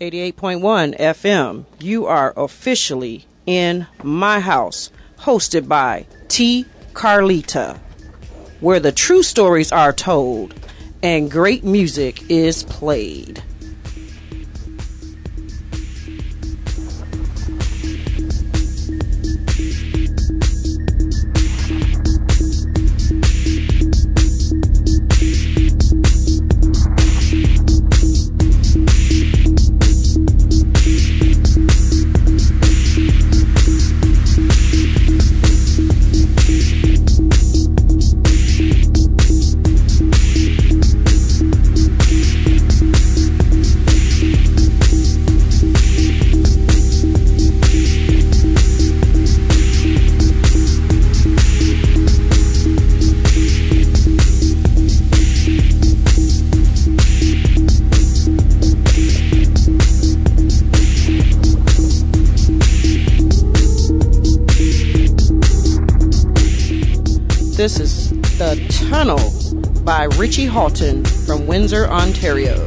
88.1 FM. You are officially in my house, hosted by T. Carlita, where the true stories are told and great music is played. This is The Tunnel by Richie Hawtin from Windsor, Ontario.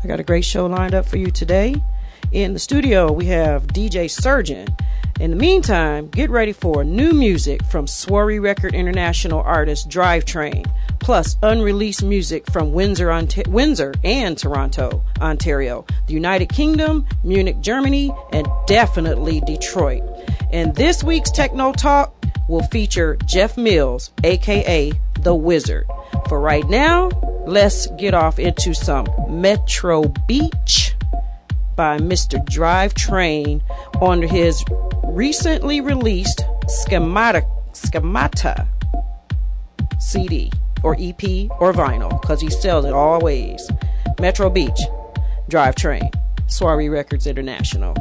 I got a great show lined up for you today. In the studio, we have DJ Surgeon. In the meantime, get ready for new music from Swarry Record International artist Drivetrain, plus unreleased music from Windsor and Toronto, Ontario, the United Kingdom, Munich, Germany, and definitely Detroit. And this week's Techno Talk will feature Jeff Mills, aka The Wizard. For right now, let's get off into some Metro Beach by Mr. Drivetrain on his recently released Schemata CD or EP or vinyl, because he sells it all ways. Metro Beach, Drivetrain. Soiree Records International.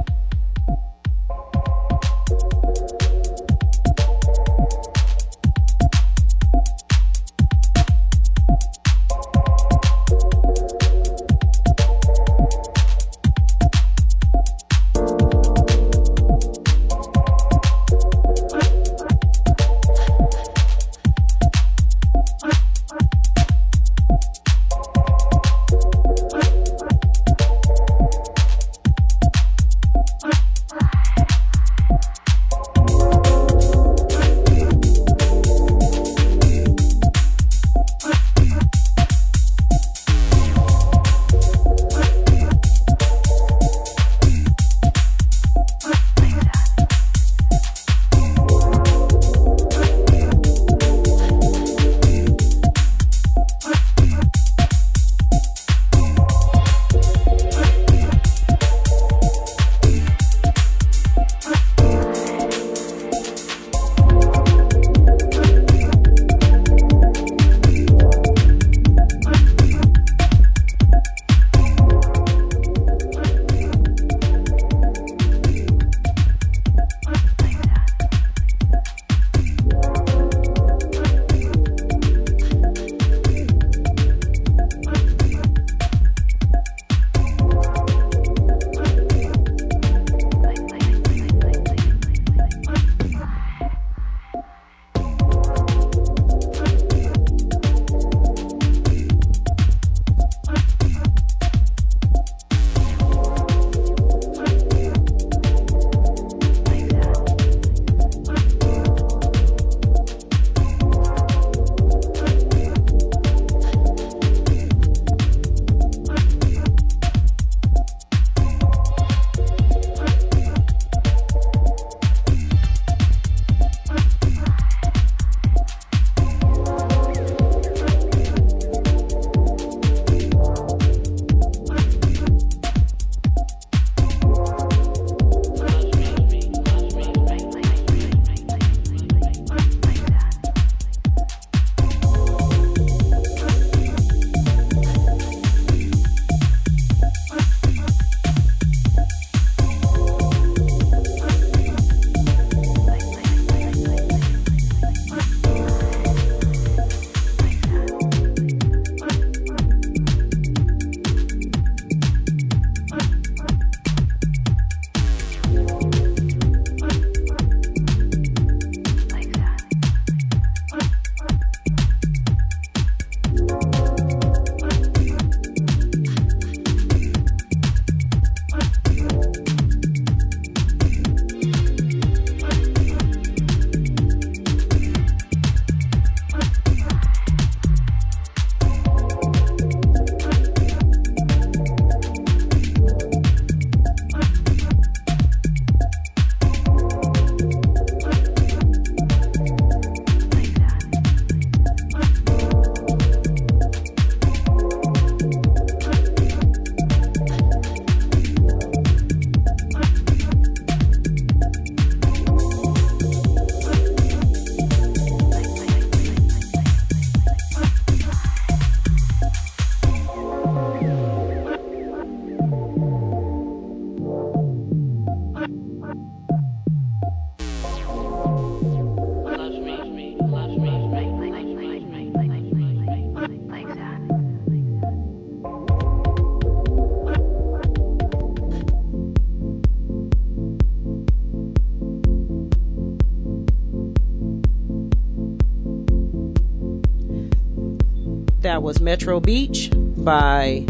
That was Metro Beach by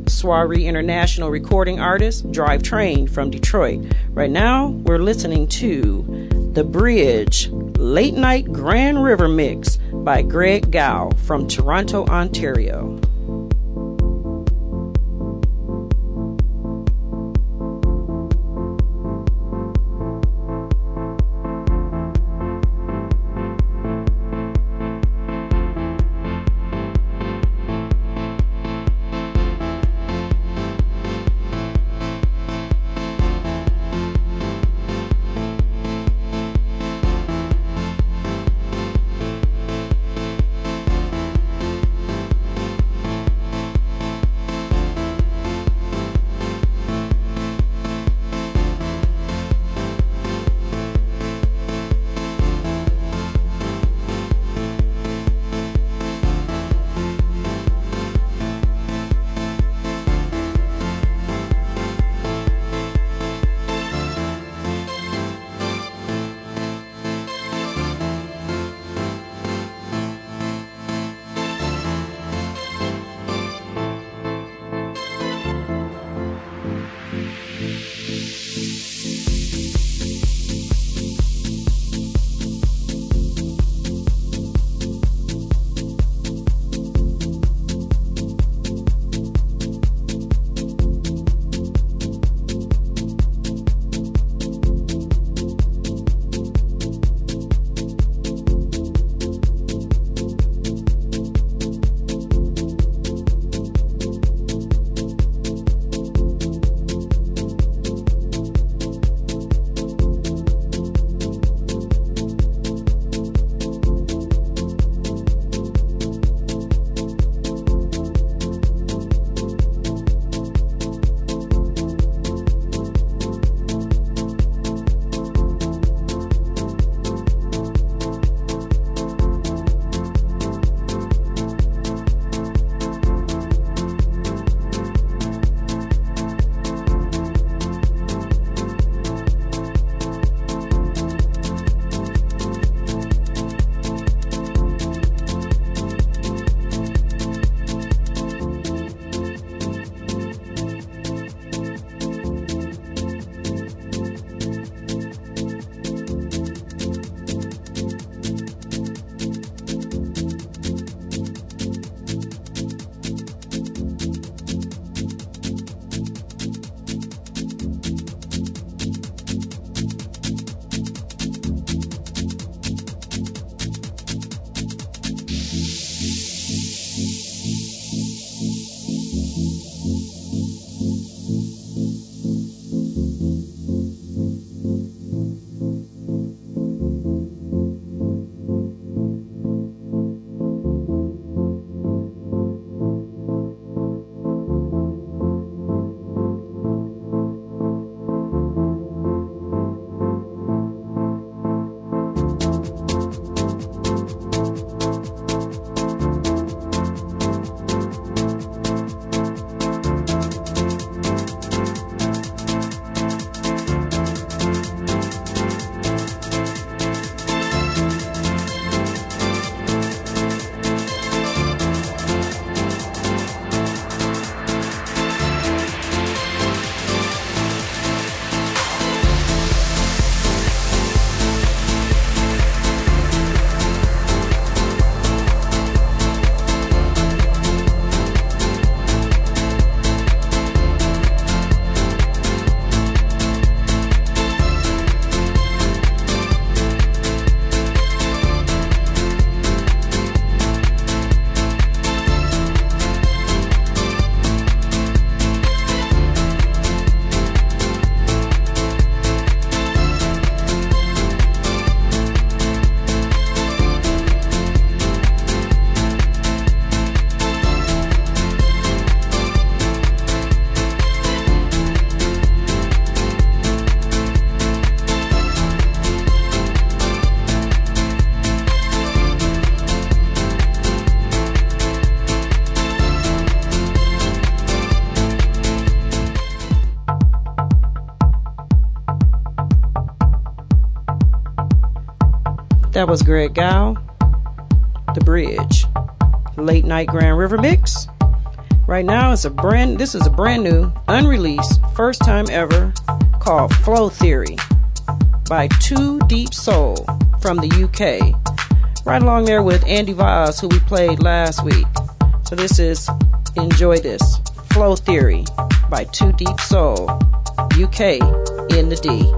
Soiree International recording artist Drivetrain from Detroit. Right now, we're listening to The Bridge Late Night Grand River Mix by Greg Gow from Toronto, Ontario. That was Greg Gow, The Bridge. Late Night Grand River Mix. Right now, this is a brand new, unreleased, first time ever, called Flow Theory by Too Deep Soul from the UK. Right along there with Andy Vaz, who we played last week. So this is, enjoy this, Flow Theory by Too Deep Soul, UK in the D.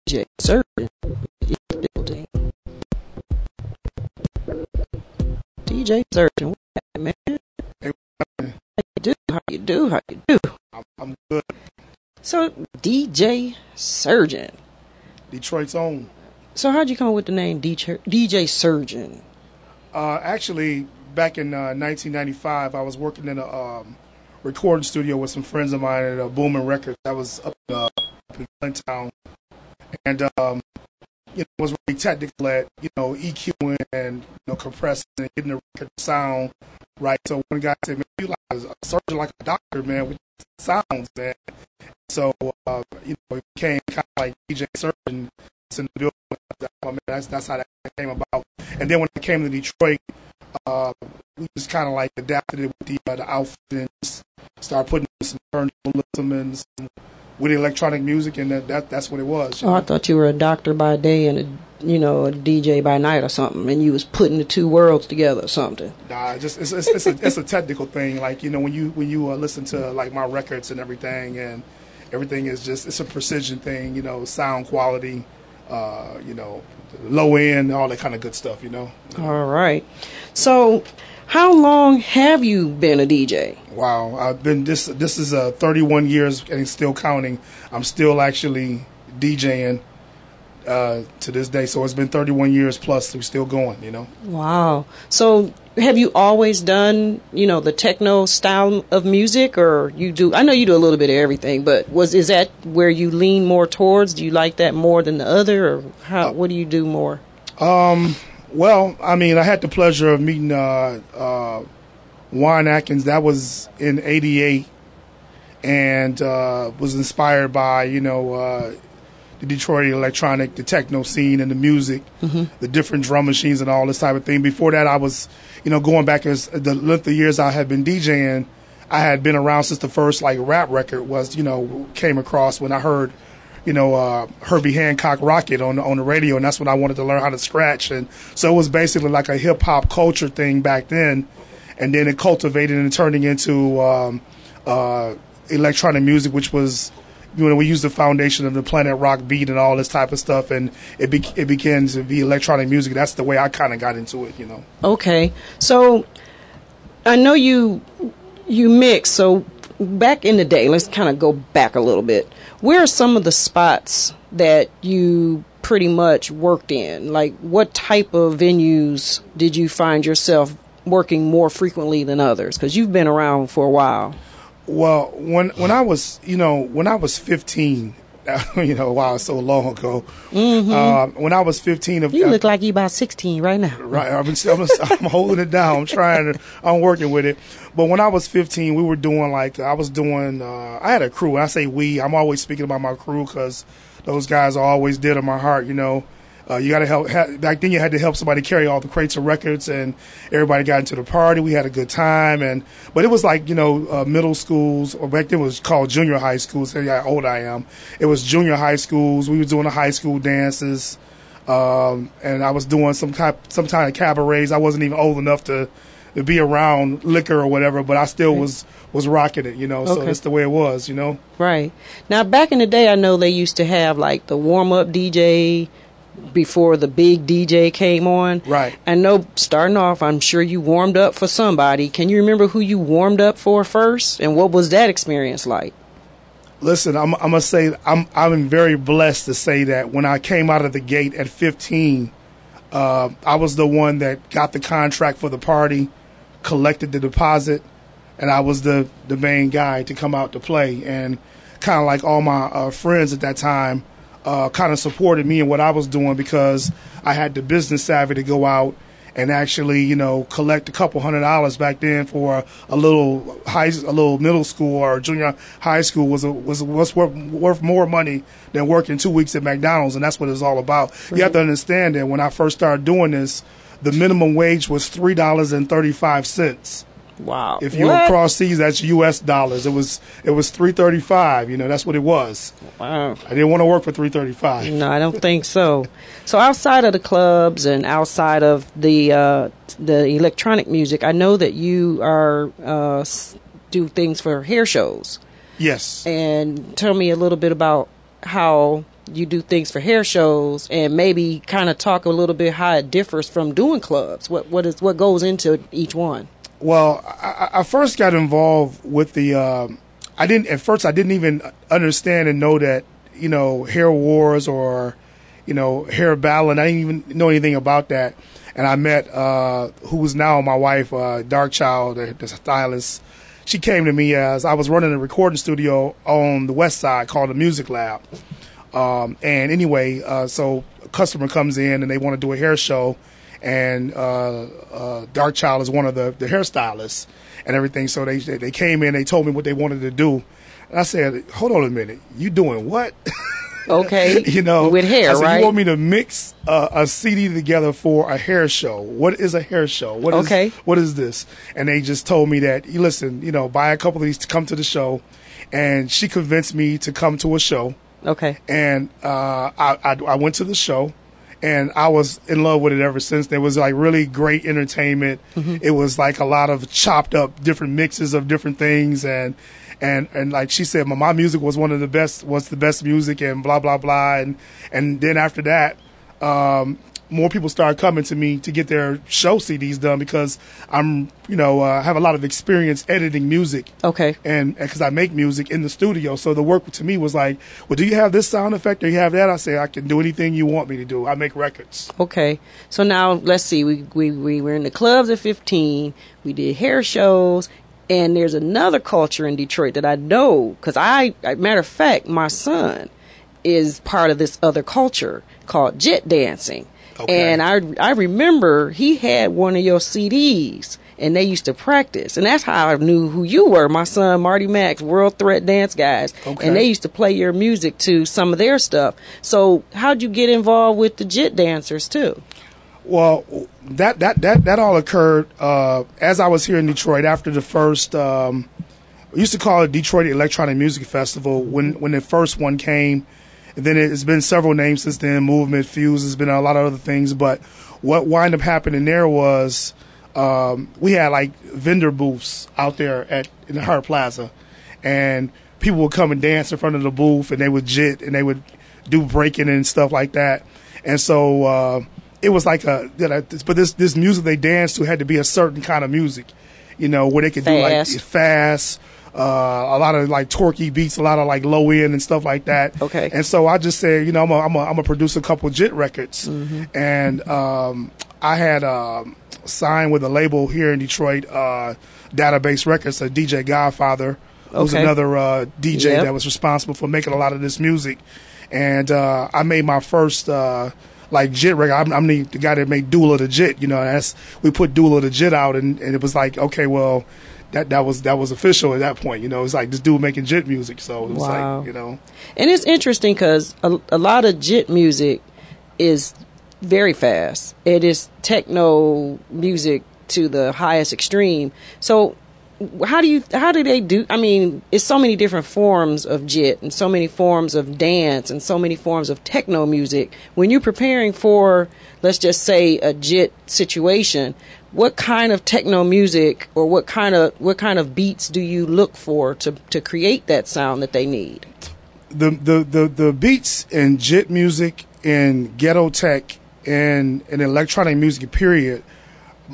DJ Surgeon in the building. DJ Surgeon, what happened, man? Hey, How you do? I'm good. So, DJ Surgeon. Detroit's own. So, how'd you come up with the name DJ Surgeon? Actually, back in 1995, I was working in a recording studio with some friends of mine at Boomin Records. That was up in Clinton. And was really technical at EQing and compressing and getting the record sound right. So one guy said, "Man, you like a surgeon, like a doctor, man, with sounds, man." So it became kind of like DJ Surgeon in the building. I mean, that's how that came about. And then when I came to Detroit, we just kind of like adapted it with the outfit and just started putting some turntablism and some with electronic music, and that's what it was. I thought you were a doctor by day and a DJ by night or something, and you was putting the two worlds together or something. Nah, just it's a technical thing. Like when you listen to like my records and everything is just, it's a precision thing. Sound quality, low end, all that kind of good stuff. All right. So, how long have you been a DJ? Wow, I've been this is 31 years and still counting. I'm still actually DJing to this day, so it's been 31 years plus. We're still going. Wow. So have you always done the techno style of music, or you do? I know you do a little bit of everything, but is that where you lean more towards? Do you like that more than the other, or what do you do more? Well, I mean, I had the pleasure of meeting Juan Atkins. That was in '88, and was inspired by the Detroit electronic, the techno scene, and the music, the different drum machines, and all this type of thing. Before that, I was going back as the length of years I had been DJing. I had been around since the first rap record was came across when I heard Herbie Hancock Rocket on the radio, and that's when I wanted to learn how to scratch. And so it was basically like a hip hop culture thing back then, and then it cultivated and turning into electronic music, which was we used the foundation of the Planet Rock beat and all this type of stuff, and it began to be electronic music. That's the way I kind of got into it. Okay, so I know you mix. So back in the day, let's kind of go back a little bit. Where are some of the spots that you pretty much worked in? Like, what type of venues did you find yourself working more frequently than others? Because you've been around for a while. Well, when I was 15, wow, it's so long ago. When I was 15, you look like you about 16 right now. Right, I'm holding it down. I'm working with it. But when I was 15, we were doing I had a crew. When I say we, I'm always speaking about my crew because those guys are always dear to my heart. You got to help. Back then, you had to help somebody carry all the crates of records, and everybody got into the party. We had a good time, but it was middle schools, or back then it was called junior high schools. Tell you how old I am. It was junior high schools. We were doing the high school dances, and I was doing some kind of cabarets. I wasn't even old enough to be around liquor or whatever, but I still was rocking it. So that's the way it was. Right. Now, back in the day, I know they used to have the warm up DJ before the big DJ came on. Right. I know starting off, I'm sure you warmed up for somebody. Can you remember who you warmed up for first, and what was that experience like? Listen, I'm gonna say I'm very blessed to say that when I came out of the gate at 15, I was the one that got the contract for the party, collected the deposit, and I was the main guy to come out to play. And kind of like all my friends at that time kind of supported me in what I was doing because I had the business savvy to go out and actually, collect a couple $100 back then for a little middle school or junior high school was worth more money than working 2 weeks at McDonald's, and that's what it's all about. You have to understand that when I first started doing this, the minimum wage was $3.35. Wow. If you were cross seas, that's US dollars. It was $3.35. That's what it was. Wow. I didn't want to work for $3.35. No, I don't think so. So outside of the clubs and outside of the electronic music, I know that you are do things for hair shows. Yes. And tell me a little bit about how you do things for hair shows, and maybe kind of talk a little bit how it differs from doing clubs. What goes into each one? Well, I first got involved with the. I didn't even understand and know that, you know, hair wars or, you know, hair battling. I didn't even know anything about that. And I met who was now my wife, Darkchild, the stylist. She came to me as I was running a recording studio on the west side called the Music Lab. And anyway, so a customer comes in and they want to do a hair show, and Darkchild is one of the hairstylists and everything. So they came in, they told me what they wanted to do. And I said, hold on a minute, you doing what? Okay. You know, with hair, I said, right? You want me to mix a CD together for a hair show? What is a hair show? What is this? And they just told me that, you listen, you know, buy a couple of these to come to the show. And she convinced me to come to a show. Okay. And I went to the show, and I was in love with it ever since. There was like really great entertainment. Mm-hmm. It was like a lot of chopped up different mixes of different things, and like she said, my music was the best music, and blah blah blah. And then after that, more people started coming to me to get their show CDs done because I'm, you know, have a lot of experience editing music. Okay. And because I make music in the studio, so the work to me was like, well, do you have this sound effect or you have that? I say, I can do anything you want me to do. I make records. Okay. So now let's see. We were in the clubs at 15. We did hair shows. And there's another culture in Detroit that I know, because matter of fact, my son is part of this other culture called jet dancing. Okay. And I remember he had one of your CDs, and they used to practice. And that's how I knew who you were, my son, Marty Max, World Threat Dance Guys. Okay. And they used to play your music to some of their stuff. So how'd you get involved with the jet dancers, too? Well, that all occurred as I was here in Detroit after the first, we used to call it Detroit Electronic Music Festival when the first one came. And then it's been several names since then, Movement, Fuse, there's been a lot of other things. But what wound up happening there was we had like vendor booths out there in the Hart Plaza. And people would come and dance in front of the booth, and they would jit, and they would do breaking and stuff like that. And so it was like but this music they danced to had to be a certain kind of music, you know, where they could do like fast, a lot of like torquey beats, a lot of like low end and stuff like that. Okay. And so I just said, you know, I'm gonna produce a couple JIT records, and I had signed with a label here in Detroit, Database Records, a DJ Godfather, who's another DJ that was responsible for making a lot of this music, and I made my first. Like JIT record, I'm the guy that made Dula the JIT. You know, we put Dula the JIT out, and it was like, okay, well, that was official at that point. You know, it's like this dude making JIT music, so it was like, you know. And it's interesting because a lot of JIT music is very fast. It is techno music to the highest extreme. So how do they do? I mean, it's so many different forms of JIT and so many forms of dance and so many forms of techno music. When you're preparing for, let's just say, a JIT situation, what kind of techno music or what kind of beats do you look for to create that sound that they need? The beats in JIT music, in ghetto tech, and in electronic music, period.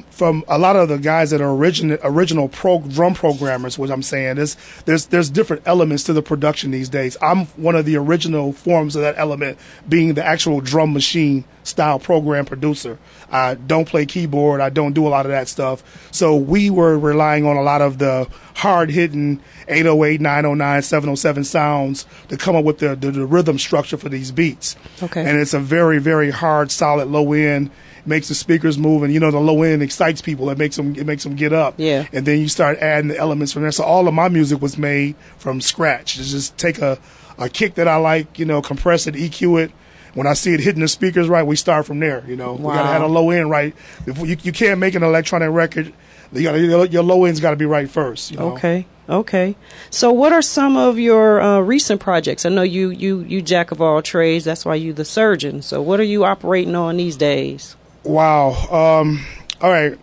From a lot of the guys that are original drum programmers, what I'm saying is there's different elements to the production these days. I'm one of the original forms of that element, being the actual drum machine style program producer. I don't play keyboard. I don't do a lot of that stuff. So we were relying on a lot of the hard-hitting 808, 909, 707 sounds to come up with the rhythm structure for these beats. Okay. And it's a very, very hard, solid low end. Makes the speakers move, and you know the low end excites people. It makes them get up. Yeah. And then you start adding the elements from there. So all of my music was made from scratch. Just take a kick that I like, you know, compress it, EQ it. When I see it hitting the speakers right, we start from there. You know, we gotta have a low end right. You can't make an electronic record. Your low end's got to be right first. You know? Okay. So what are some of your recent projects? I know you jack of all trades. That's why you the surgeon. So what are you operating on these days? Wow. All right.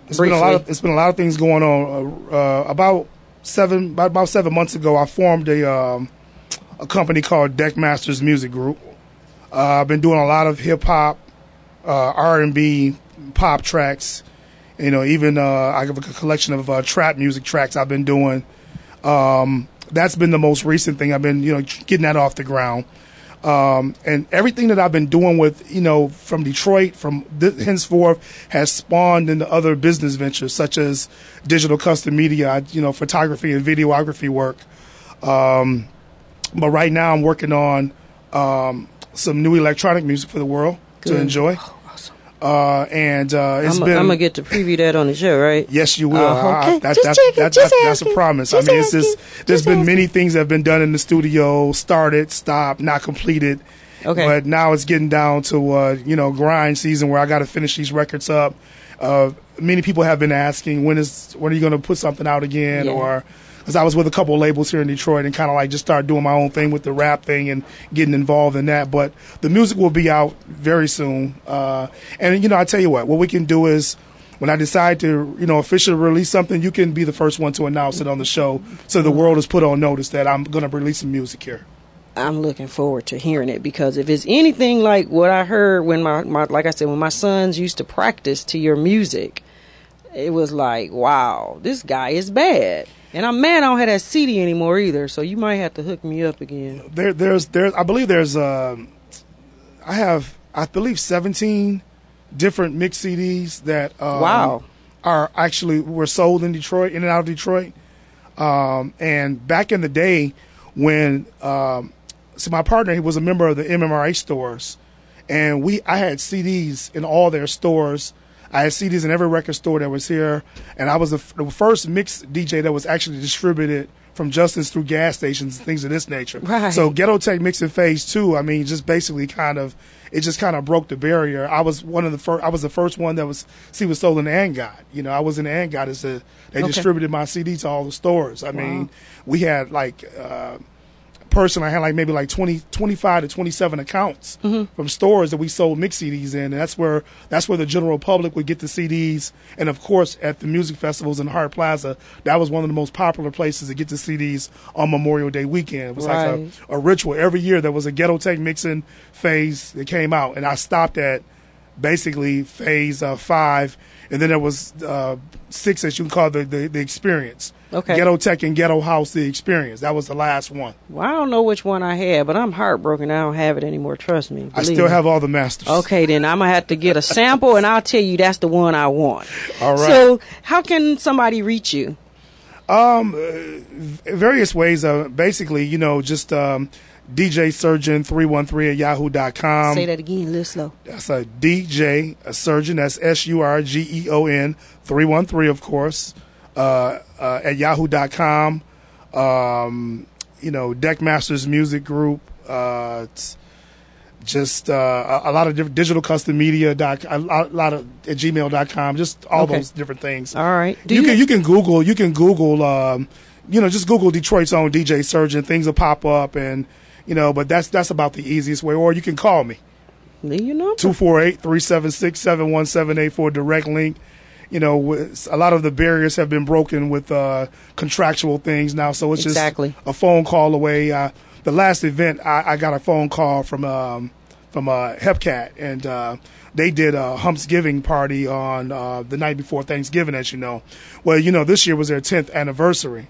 It's been a lot of things going on. About 7 months ago, I formed a a company called Deckmasters Music Group. I've been doing a lot of hip hop, R&B, pop tracks. You know, even I have a collection of trap music tracks I've been doing. That's been the most recent thing. I've been, getting that off the ground. And everything that I've been doing with, from Detroit, henceforth, has spawned into other business ventures, such as digital custom media, photography and videography work. But right now I'm working on some new electronic music for the world to enjoy. Oh, awesome. I'm going to get to preview that on the show, right? Yes, you will. Okay. That's a promise. There's been many things that have been done in the studio, started, stopped, not completed. Okay. But now it's getting down to, grind season where I got to finish these records up. Many people have been asking, when are you going to put something out again? Yeah. Or because I was with a couple of labels here in Detroit and kind of like just started doing my own thing with the rap thing and getting involved in that. But the music will be out very soon. And I tell you what we can do is when I decide to, officially release something, you can be the first one to announce it on the show so the world is put on notice that I'm going to release some music here. I'm looking forward to hearing it, because if it's anything like what I heard when like I said, when my sons used to practice to your music, it was like, wow, this guy is bad. And I'm mad I don't have that CD anymore either, so you might have to hook me up again. I believe 17 different mix CDs that were sold in Detroit, in and out of Detroit. And back in the day when my partner, he was a member of the MMRH stores, and I had CDs in all their stores. I had CDs in every record store that was here, and I was the first mix DJ that was actually distributed from Justin's through gas stations and things of this nature. Right. So Ghetto Tech Mixing Phase 2, just basically it just kind of broke the barrier. I was the first one that was sold in the ANGOT. I was in the ANGOT as they distributed my CD to all the stores. We had personally, I had maybe 25 to 27 accounts from stores that we sold mix CDs in, and that's where the general public would get the CDs. And of course, at the music festivals in Hart Plaza, that was one of the most popular places to get the CDs on Memorial Day weekend. It was like a ritual. Every year there was a Ghetto Tech Mixing phase that came out, and I stopped at basically phase 5, and then there was 6, as you can call the experience. Okay. Ghetto Tech and Ghetto House, the experience. That was the last one. Well, I don't know which one I had, but I'm heartbroken I don't have it anymore. Trust me. I still have all the masters. Okay, then I'm going to have to get a sample, and I'll tell you that's the one I want. All right. So how can somebody reach you? Various ways. Basically, just DJ Surgeon 313 at yahoo.com. Say that again, a little slow. That's a DJ Surgeon. That's SURGEON 313, of course. At yahoo.com, Deckmasters Music Group, it's just a lot of different digital custom media, a lot of at gmail.com, just all those different things. All right. You can Google, just Google Detroit's own DJ Surgeon. Things will pop up, and but that's about the easiest way. Or you can call me. 248-376-7178 for a direct link. A lot of the barriers have been broken with contractual things now, so it's just a phone call away. The last event, I got a phone call from Hepcat, and they did a Humpsgiving party on the night before Thanksgiving, as you know. Well, this year was their 10th anniversary,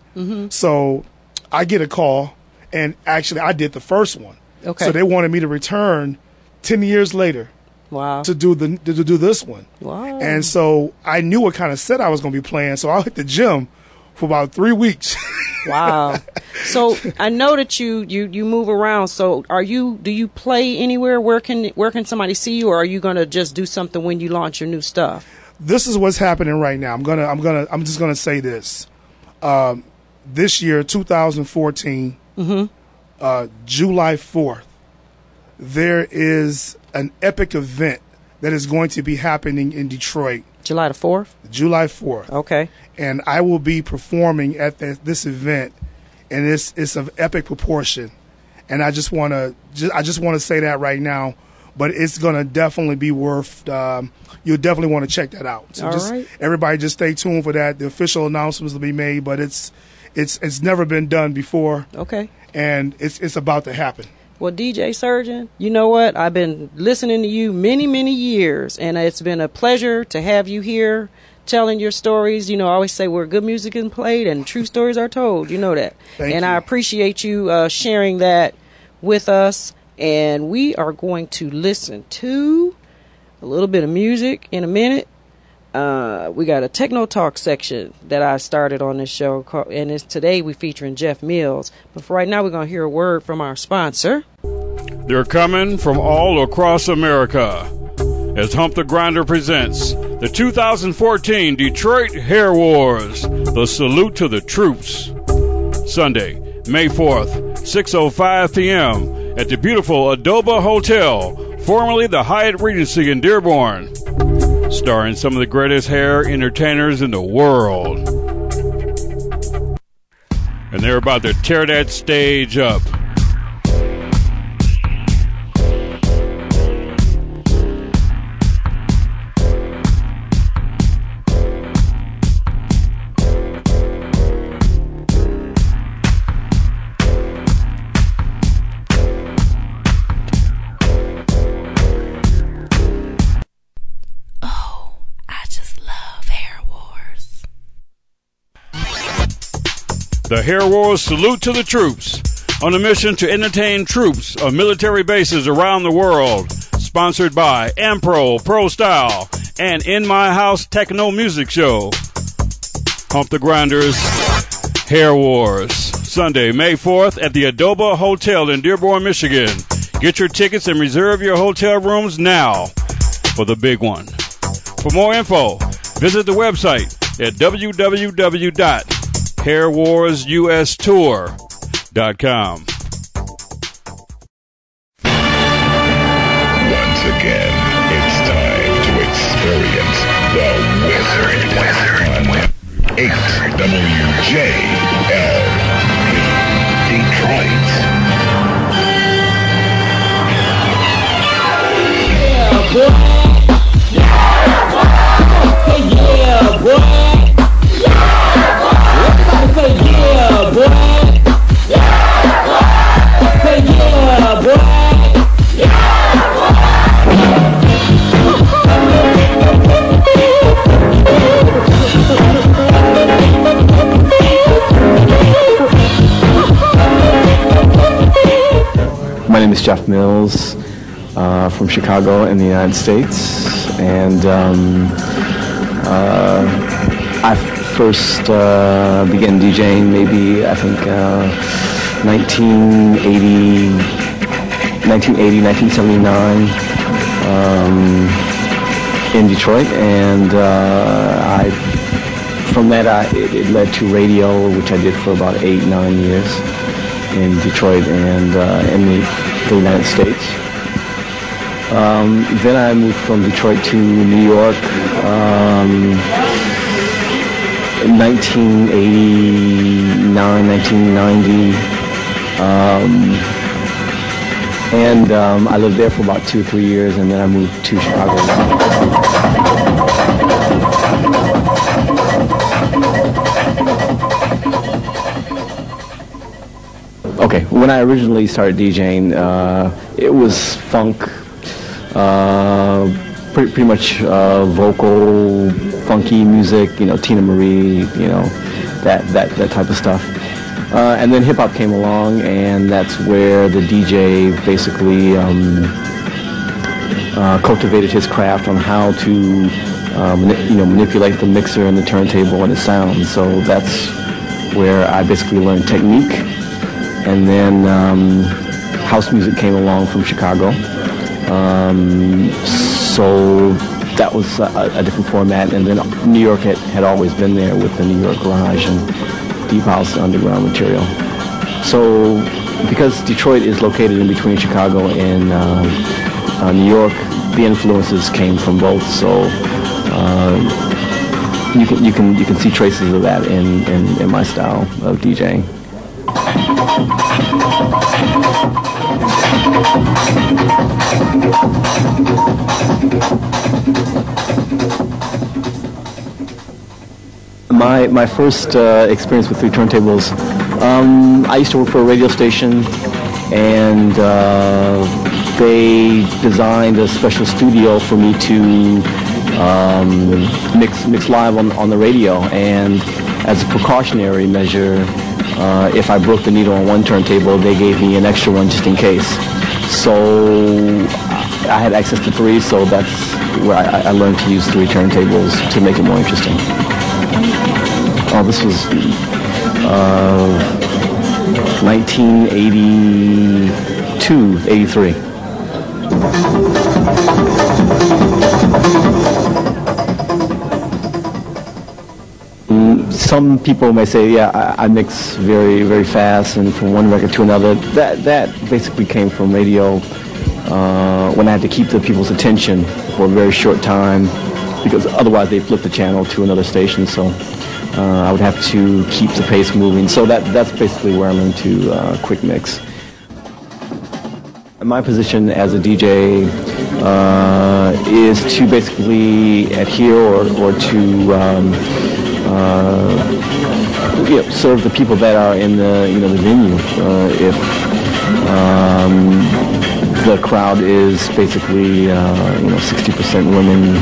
so I get a call, and actually I did the first one. Okay. So they wanted me to return 10 years later. Wow. To do this one. Wow. And so I knew what kind of set I was going to be playing, so I hit the gym for about 3 weeks. Wow. So I know that you move around. So do you play anywhere? Where can somebody see you, or are you going to just do something when you launch your new stuff? This is what's happening right now. I'm just gonna say this. This year, 2014, July 4th, there is an epic event that is going to be happening in Detroit. July the 4th? July 4th. Okay. And I will be performing at this event, and it's of epic proportion. And I just want to say that right now, but it's going to definitely be worth, you'll definitely want to check that out. So everybody just stay tuned for that. The official announcements will be made, but it's it's never been done before. Okay. And it's about to happen. Well, DJ Surgeon, you know what? I've been listening to you many, many years, and it's been a pleasure to have you here telling your stories. You know, I always say where good music is played and true stories are told. You know that. Thank you. I appreciate you sharing that with us. And we are going to listen to a little bit of music in a minute. We got a Techno Talk section that I started on this show, and today we're featuring Jeff Mills. But for right now, we're going to hear a word from our sponsor. They're coming from all across America as Hump the Grinder presents the 2014 Detroit Hair Wars, the Salute to the Troops. Sunday, May 4th, 6:05 p.m. at the beautiful Adoba Hotel, formerly the Hyatt Regency in Dearborn. Starring some of the greatest hair entertainers in the world. And they're about to tear that stage up. The Hair Wars Salute to the Troops, on a mission to entertain troops of military bases around the world. Sponsored by Ampro, Pro Style, and In My House Techno Music Show. Hump the Grinders Hair Wars, Sunday, May 4th at the Adoba Hotel in Dearborn, Michigan. Get your tickets and reserve your hotel rooms now for the big one. For more info, visit the website at www.hairwarsustour.com. Once again, it's time to experience the Wizard on 8WJLP Detroit. Yeah, boy. Yeah, boy. Yeah, boy. Say yeah, boy. Yeah, boy. Say yeah, boy. Yeah, My name is Jeff Mills from Chicago in the United States, and I first began DJing maybe, I think, 1980, 1979 in Detroit, and from that it led to radio, which I did for about 8-9 years in Detroit and in the United States. Then I moved from Detroit to New York in 1989, 1990, and I lived there for about 2 or 3 years, and then I moved to Chicago. Okay, when I originally started DJing, it was funk, pretty much vocal, funky music, you know, Tina Marie, you know, that type of stuff. And then hip hop came along, and that's where the DJ basically cultivated his craft on how to, manipulate the mixer and the turntable and the sound. So that's where I basically learned technique. And then house music came along from Chicago. So that was a different format. And then New York had always been there with the New York Garage and Deep House underground material. So because Detroit is located in between Chicago and New York, the influences came from both. So you can see traces of that in my style of DJing. My first experience with 3 turntables, I used to work for a radio station, and they designed a special studio for me to mix live on the radio. And as a precautionary measure, if I broke the needle on one turntable, they gave me an extra one just in case. So I had access to 3, so that's where I learned to use 3 turntables to make it more interesting. Oh, this was 1982, 83. Some people may say, yeah, I mix very, very fast and from one record to another. That basically came from radio when I had to keep the people's attention for a very short time, because otherwise they flip the channel to another station. So I would have to keep the pace moving. So that's basically where I learned to quick mix. My position as a DJ is to basically adhere or to serve the people that are in the the venue. If the crowd is basically 60% women,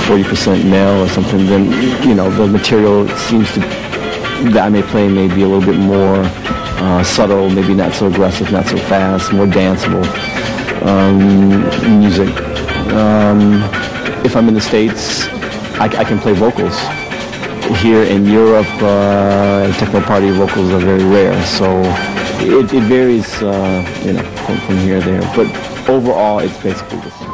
40% male or something, then the material seems to that I may play may be a little bit more subtle, maybe not so aggressive, not so fast, more danceable music. If I'm in the States, I can play vocals. Here in Europe, techno party vocals are very rare, so it varies, from here to there. But overall, it's basically the same.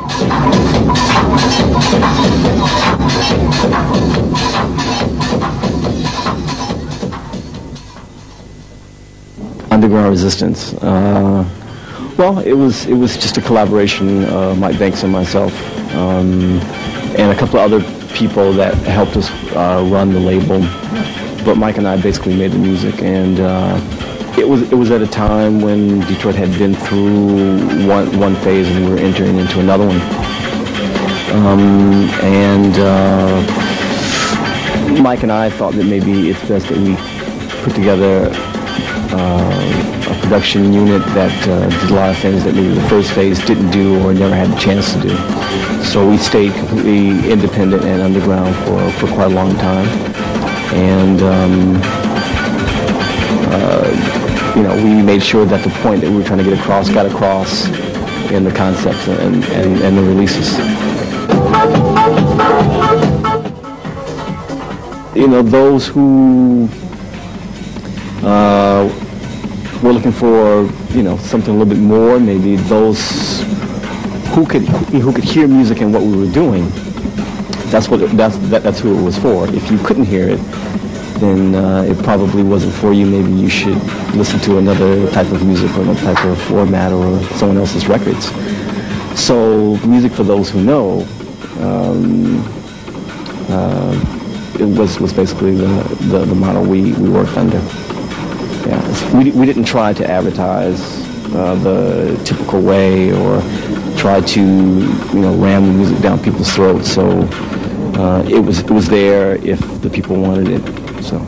Underground Resistance. Well, it was just a collaboration, Mike Banks and myself, and a couple of other people that helped us run the label. But Mike and I basically made the music, and it was at a time when Detroit had been through one phase and we were entering into another one. Mike and I thought that maybe it's best that we put together a production unit that did a lot of things that maybe the first phase didn't do or never had the chance to do. So we stayed completely independent and underground for quite a long time. And we made sure that the point that we were trying to get across got across in the concepts and the releases. Those who were looking for something a little bit more, maybe those who could hear music and what we were doing. That's who it was for. If you couldn't hear it, then it probably wasn't for you. Maybe you should listen to another type of music or another type of format or someone else's records. So music for those who know, it was basically the model we worked under. Yeah, we didn't try to advertise the typical way or try to ram the music down people's throats. So it was there if the people wanted it. So.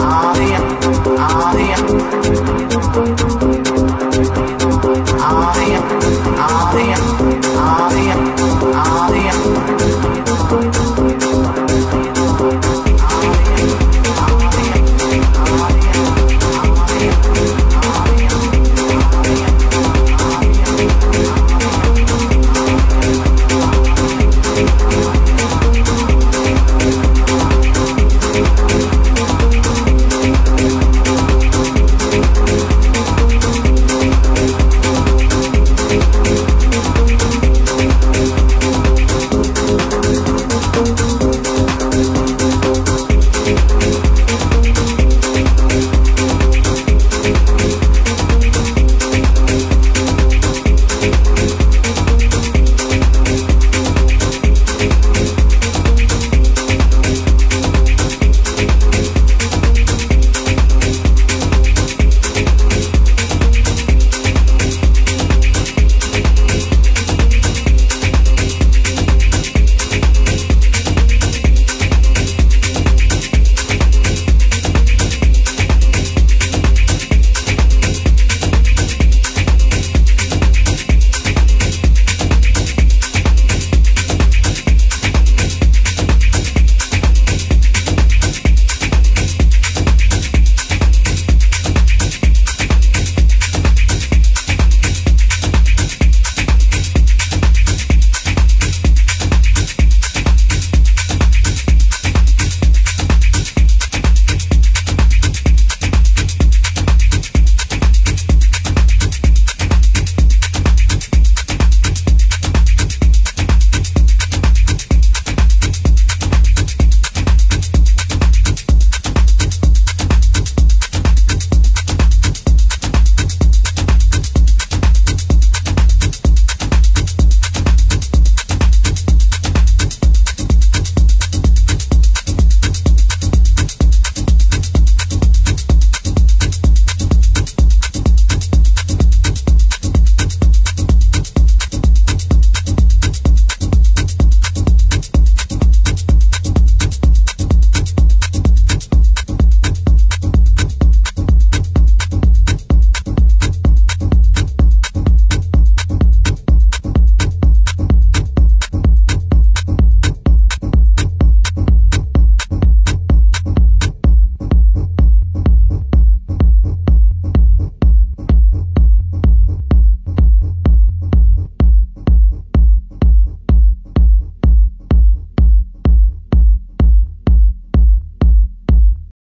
Ah,